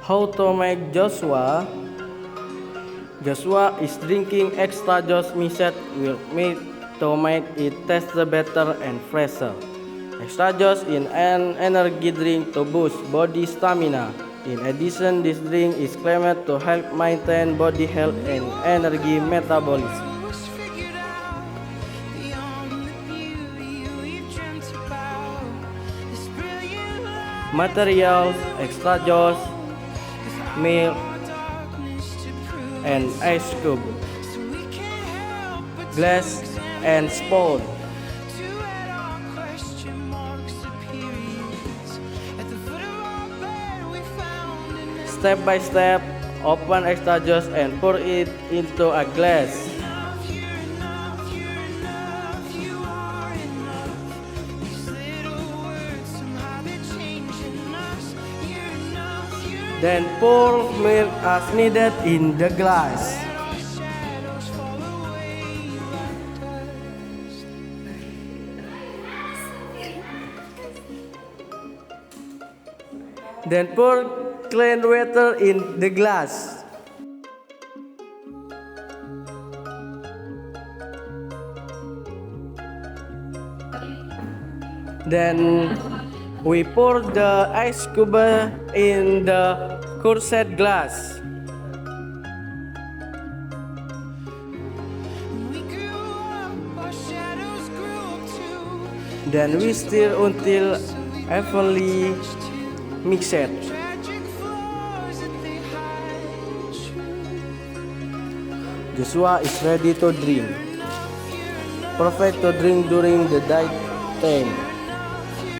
How to make Joshua? Joshua is drinking extra juice mixed with milk to make it taste better and fresher. Extra juice is an energy drink to boost body stamina. In addition, this drink is claimed to help maintain body health and energy metabolism. Materials: extra juice, milk, and ice cube, glass, and spoon. Step by step, open extra juice and pour it into a glass. Then pour milk as needed in the glass. Then pour clean water in the glass. Then we pour the ice cube in the cursed glass. Then we stir until evenly mixed. Joshua is ready to drink. Perfect to drink during the diet time.